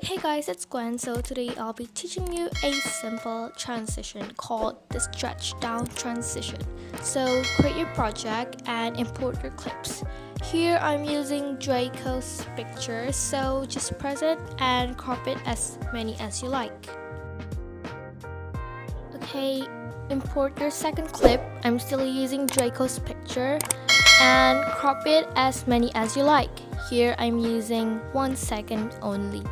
Hey guys, it's Gwen. So today I'll be teaching you a simple transition called the stretch down transition. So create your project and import your clips. Here I'm using Draco's picture, so just press it and crop it as many as you like. Okay, import your second clip. I'm still using Draco's picture and crop it as many as you like. Here I'm using 1 second only.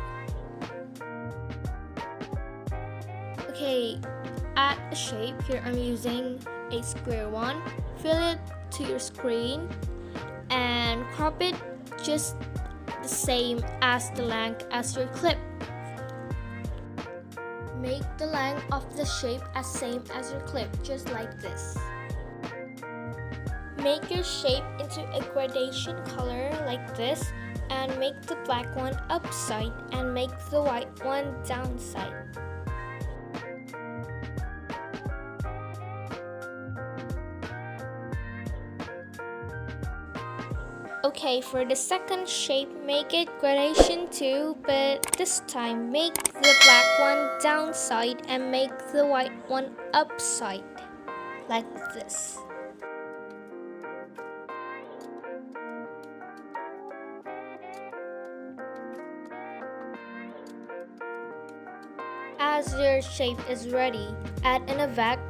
Okay, add a shape. Here I'm using a square one. Fill it to your screen and crop it just the same as the length as your clip. Make the length of the shape as same as your clip, just like this. Make your shape into a gradation color like this and make the black one upside and make the white one downside. Okay, for the second shape, make it gradation too, but this time make the black one downside and make the white one upside, like this. As your shape is ready, add an effect,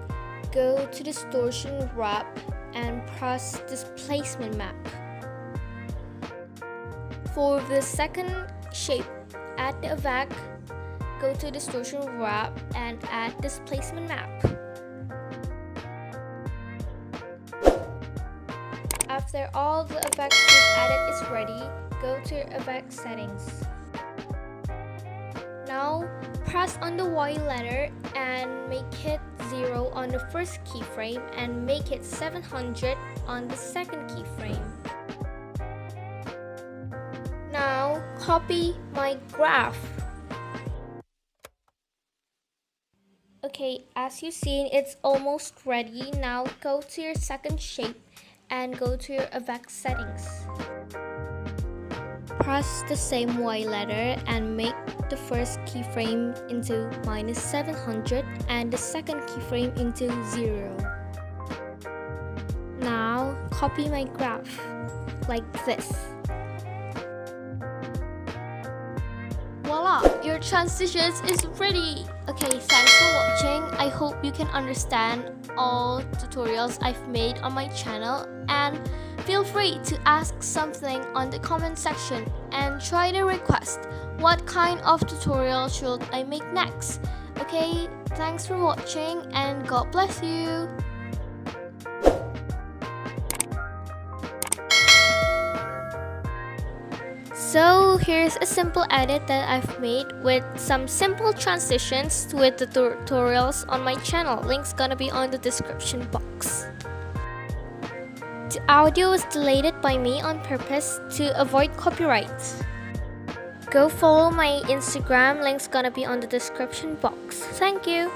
go to distortion wrap and press displacement map. For the second shape, add the effect, go to distortion wrap and add displacement map. After all the effects you've added is ready, go to your effect settings. Now press on the Y letter and make it 0 on the first keyframe and make it 700 on the second keyframe. Now copy my graph. Okay, as you've seen, it's almost ready. Now go to your second shape and go to your effect settings. Press the same Y letter and make the first keyframe into -700 and the second keyframe into 0. Now copy my graph like this. Voila! Your transitions is ready! Okay, thanks for watching. I hope you can understand all tutorials I've made on my channel, and feel free to ask something on the comment section and try to request what kind of tutorial should I make next. Okay, thanks for watching and God bless you! So here's a simple edit that I've made with some simple transitions with the tutorials on my channel. Link's gonna be on the description box. The audio was deleted by me on purpose to avoid copyright. Go follow my Instagram, link's gonna be on the description box. Thank you!